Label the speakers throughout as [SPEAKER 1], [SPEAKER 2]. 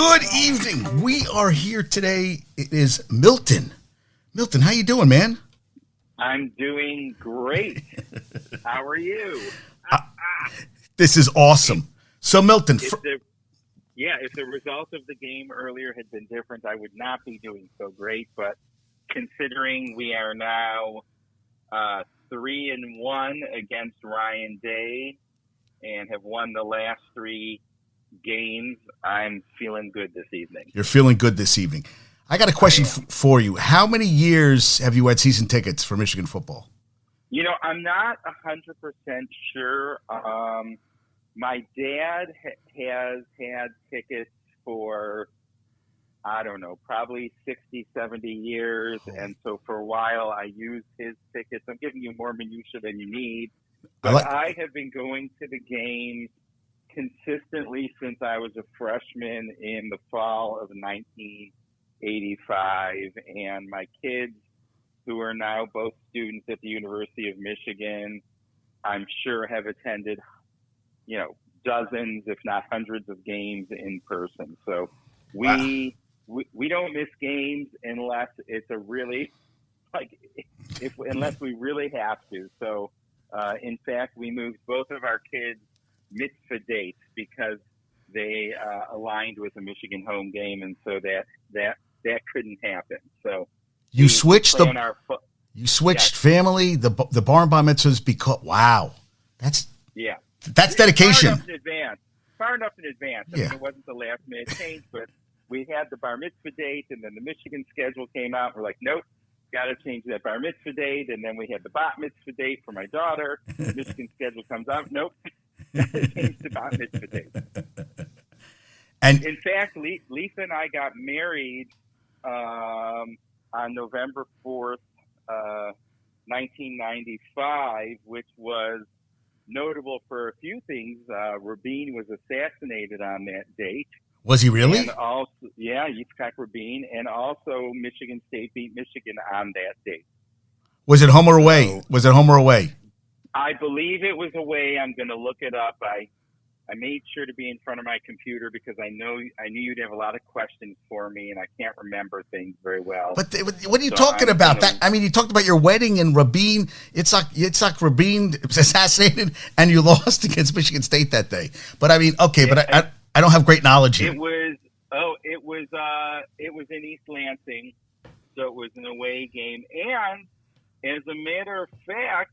[SPEAKER 1] Good evening. We are here today. It is Milton. Milton, how you doing, man?
[SPEAKER 2] I'm doing great. How are you?
[SPEAKER 1] This is awesome. So, Milton,
[SPEAKER 2] If the result of the game earlier had been different, I would not be doing so great. But considering we are now 3-1 against Ryan Day and have won the last 3 games, I'm feeling good this evening.
[SPEAKER 1] You're feeling good this evening. I got a question for you. How many years have you had season tickets for Michigan football?
[SPEAKER 2] You know, I'm not 100% sure. My dad has had tickets for, I don't know, probably 60, 70 years. And so for a while I used his tickets. I'm giving you more minutia than you need. But I have been going to the games consistently since I was a freshman in the fall of 1985. And my kids, who are now both students at the University of Michigan, I'm sure have attended, dozens, if not hundreds of games in person. So we don't miss games unless it's a really, unless we really have to. So, in fact, we moved both of our kids' mitzvah dates because they aligned with a Michigan home game, and so that couldn't happen. So
[SPEAKER 1] you switched family, the bar and bar mitzvahs because that's dedication.
[SPEAKER 2] Far enough in advance. I mean, it wasn't the last minute change, but we had the bar mitzvah date, and then the Michigan schedule came out. We're like, nope, got to change that bar mitzvah date, and then we had the bat mitzvah date for my daughter. The Michigan schedule comes out, nope, got to change the bat mitzvah date.
[SPEAKER 1] And
[SPEAKER 2] in fact, Lisa and I got married on November 4th, 1995, which was notable for a few things. Rabin was assassinated on that date.
[SPEAKER 1] Was he really?
[SPEAKER 2] And also, Yitzhak Rabin, and also Michigan State beat Michigan on that date.
[SPEAKER 1] Was it home or away?
[SPEAKER 2] I believe it was away. I'm going to look it up. I made sure to be in front of my computer because I knew you'd have a lot of questions for me, and I can't remember things very well.
[SPEAKER 1] But what are you talking about? You talked about your wedding and Rabin. Yitzhak Rabin was assassinated, and you lost against Michigan State that day. But I don't have great knowledge here.
[SPEAKER 2] It was in East Lansing, so it was an away game. And as a matter of fact,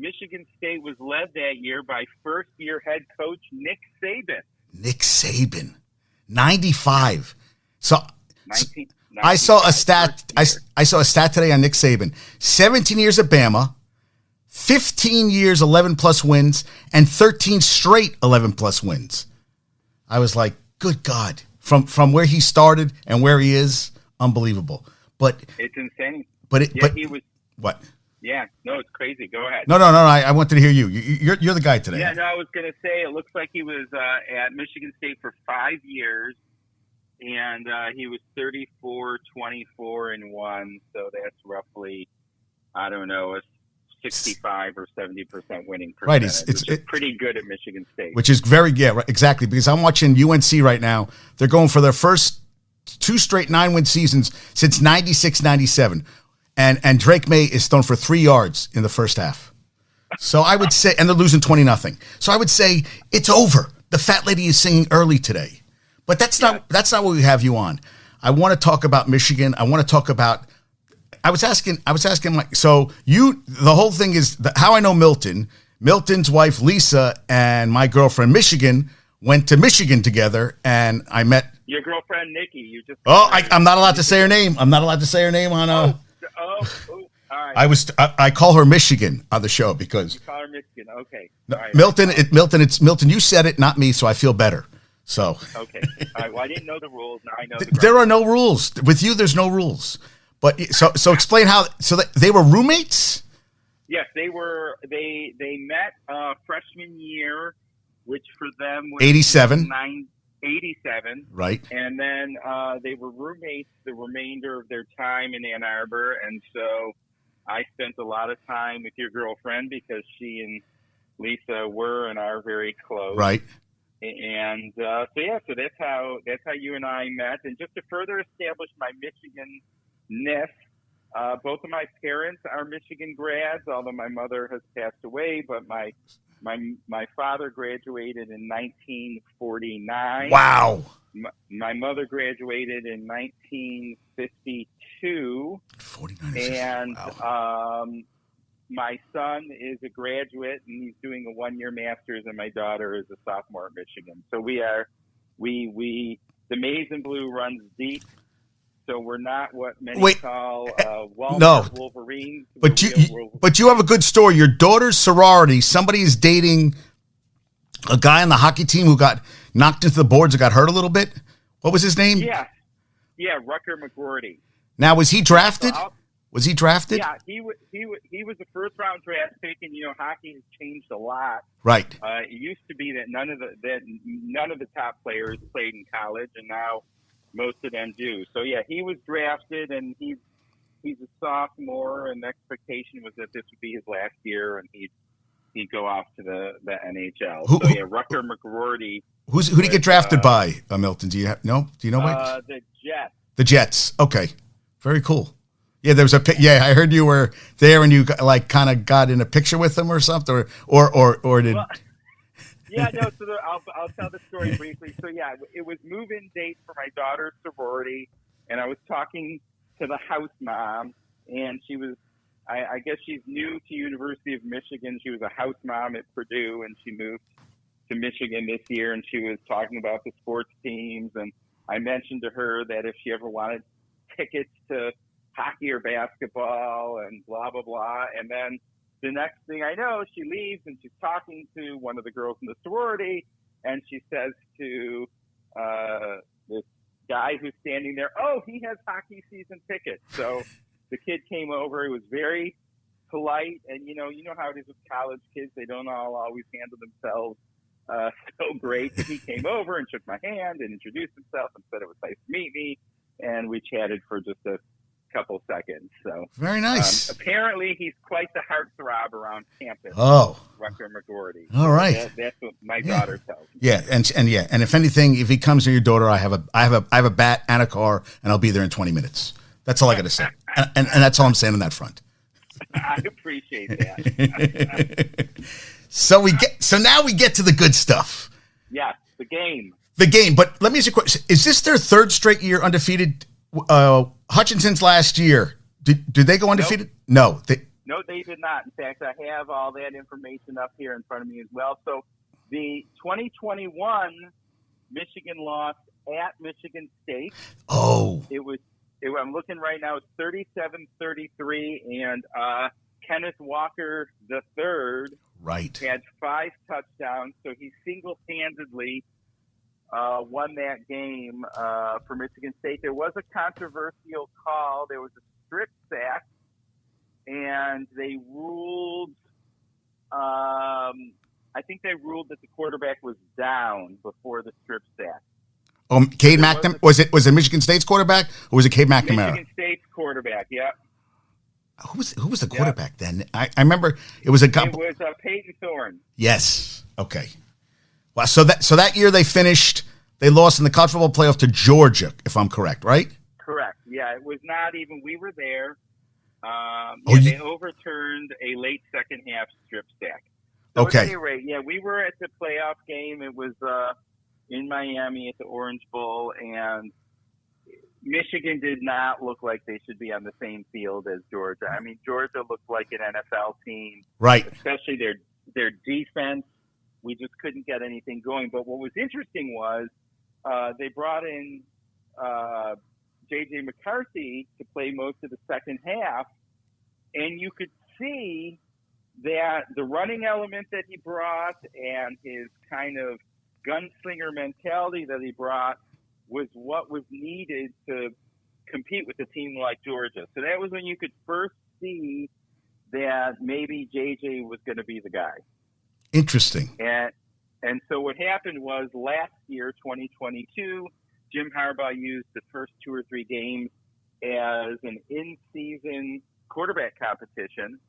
[SPEAKER 2] Michigan State was led that year by first-year head coach Nick Saban. 95. So I saw a stat. I saw a stat today on Nick Saban. 17 years at Bama, 15 years, 11-plus wins, and 13 straight 11-plus wins. I was like, good God. From where he started and where he is, unbelievable. But it's insane.
[SPEAKER 1] But he was what?
[SPEAKER 2] Yeah, no, it's crazy. Go ahead.
[SPEAKER 1] No. I wanted to hear you. You're the guy today.
[SPEAKER 2] Yeah, no, I was going to say it looks like he was at Michigan State for 5 years, and he was 34, 24, and 1. So that's roughly, I don't know, a 65 or 70% winning percentage.
[SPEAKER 1] Right,
[SPEAKER 2] it's pretty good at Michigan State.
[SPEAKER 1] Which is exactly, because I'm watching UNC right now. They're going for their first 2 straight 9-win seasons since 96-97. And Drake May is thrown for 3 yards in the first half. So I would say, and they're losing 20-0. So I would say it's over. The fat lady is singing early today. But that's not what we have you on. I want to talk about Michigan. I want to talk about, I was asking like, so the whole thing is how I know Milton's wife, Lisa, and my girlfriend, Michigan, went to Michigan together, and I met
[SPEAKER 2] your girlfriend, Nikki.
[SPEAKER 1] I'm not allowed to say her name. I'm not allowed to say her name on
[SPEAKER 2] all right.
[SPEAKER 1] I call her Michigan on the show because
[SPEAKER 2] you call her Michigan. Okay.
[SPEAKER 1] Right. Milton. You said it, not me, so I feel better. So
[SPEAKER 2] okay. All right. Well, I didn't know the rules. Now I know.
[SPEAKER 1] There are no rules with you. There's no rules. But so explain how. So they were roommates.
[SPEAKER 2] Yes, they were. They met freshman year, which for them was
[SPEAKER 1] 87.
[SPEAKER 2] 87.
[SPEAKER 1] Right.
[SPEAKER 2] And then they were roommates the remainder of their time in Ann Arbor. And so I spent a lot of time with your girlfriend because she and Lisa were and are very close.
[SPEAKER 1] Right.
[SPEAKER 2] And so that's how you and I met. And just to further establish my Michigan-ness, both of my parents are Michigan grads, although my mother has passed away. But my father graduated in 1949.
[SPEAKER 1] Wow.
[SPEAKER 2] My mother graduated in 1952.
[SPEAKER 1] 49.
[SPEAKER 2] And
[SPEAKER 1] wow.
[SPEAKER 2] My son is a graduate, and he's doing a 1-year master's, and my daughter is a sophomore at Michigan. So the Maize and Blue runs deep. So we're not what many call Walmart Wolverines.
[SPEAKER 1] But you have a good story. Your daughter's sorority, somebody is dating a guy on the hockey team who got knocked into the boards and got hurt a little bit. What was his name?
[SPEAKER 2] Yeah, Rucker McGorty.
[SPEAKER 1] Now, was he drafted? Was he drafted?
[SPEAKER 2] Yeah, he was a first-round draft pick, and hockey has changed a lot.
[SPEAKER 1] Right.
[SPEAKER 2] It used to be that none of the top players played in college, and now most of them do. So yeah, he was drafted, and he's a sophomore, and the expectation was that this would be his last year, and he'd go off to the NHL. Rucker McGorty. Who
[SPEAKER 1] did he get drafted by, Milton? Do you know?
[SPEAKER 2] The Jets.
[SPEAKER 1] The Jets. Okay, very cool. Yeah, there was a I heard you were there and you kind of got in a picture with him or something, or did.
[SPEAKER 2] Well, yeah, no. So I'll tell the story briefly. So yeah, it was move-in date for my daughter's sorority, and I was talking to the house mom, and she was, I guess she's new to University of Michigan. She was a house mom at Purdue, and she moved to Michigan this year, and she was talking about the sports teams, and I mentioned to her that if she ever wanted tickets to hockey or basketball and blah, blah, blah. And then the next thing I know, she leaves and she's talking to one of the girls in the sorority, and she says to this guy who's standing there, "Oh, he has hockey season tickets." So the kid came over. He was very polite, and you know how it is with college kids. They don't all always handle themselves so great. But he came over and shook my hand and introduced himself and said it was nice to meet me, and we chatted for just a couple seconds. So
[SPEAKER 1] very nice.
[SPEAKER 2] Apparently, he's quite the heartthrob around campus.
[SPEAKER 1] Oh,
[SPEAKER 2] Rucker McGorty.
[SPEAKER 1] All right,
[SPEAKER 2] that's what my daughter tells me.
[SPEAKER 1] Yeah, and if anything, if he comes near your daughter, I have a bat and a car, and I'll be there in 20 minutes. That's all I got to say, and that's all I'm saying on that front.
[SPEAKER 2] I appreciate that.
[SPEAKER 1] So now we get to the good stuff.
[SPEAKER 2] Yeah, the game.
[SPEAKER 1] But let me ask you a question: is this their third straight year undefeated? Hutchinson's last year, did they go undefeated?
[SPEAKER 2] Nope. No, they did not. In fact, I have all that information up here in front of me as well. So the 2021 Michigan lost at Michigan State.
[SPEAKER 1] Oh.
[SPEAKER 2] I'm looking right now, it's 37-33, and Kenneth Walker III had 5 touchdowns, so he single-handedly won that game for Michigan State. There was a controversial call. There was a strip sack, and they ruled I think they ruled that the quarterback was down before the strip sack.
[SPEAKER 1] Cade McNamara, was it Michigan State's quarterback, or was it Cade McNamara?
[SPEAKER 2] Michigan State's quarterback, yeah.
[SPEAKER 1] Who was the quarterback then? I remember it was a couple.
[SPEAKER 2] It was Peyton Thorne.
[SPEAKER 1] Yes. Okay. Well, so that year they lost in the college football playoff to Georgia, if I'm correct, right?
[SPEAKER 2] Correct. Yeah, it was not even. We were there. They overturned a late second half strip sack. So
[SPEAKER 1] okay.
[SPEAKER 2] At any rate, yeah, we were at the playoff game. It was in Miami at the Orange Bowl, and Michigan did not look like they should be on the same field as Georgia. I mean, Georgia looked like an NFL team,
[SPEAKER 1] right? Especially
[SPEAKER 2] their defense. We just couldn't get anything going. But what was interesting was they brought in J.J. McCarthy to play most of the second half, and you could see that the running element that he brought and his kind of gunslinger mentality that he brought was what was needed to compete with a team like Georgia. So that was when you could first see that maybe JJ was going to be the guy.
[SPEAKER 1] Interesting.
[SPEAKER 2] And so what happened was last year, 2022, Jim Harbaugh used the first 2 or 3 games as an in-season quarterback competition.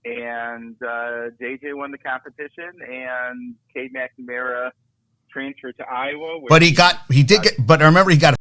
[SPEAKER 2] And JJ won the competition, and Cade McNamara transfer to Iowa.
[SPEAKER 1] But he did get, but I remember he got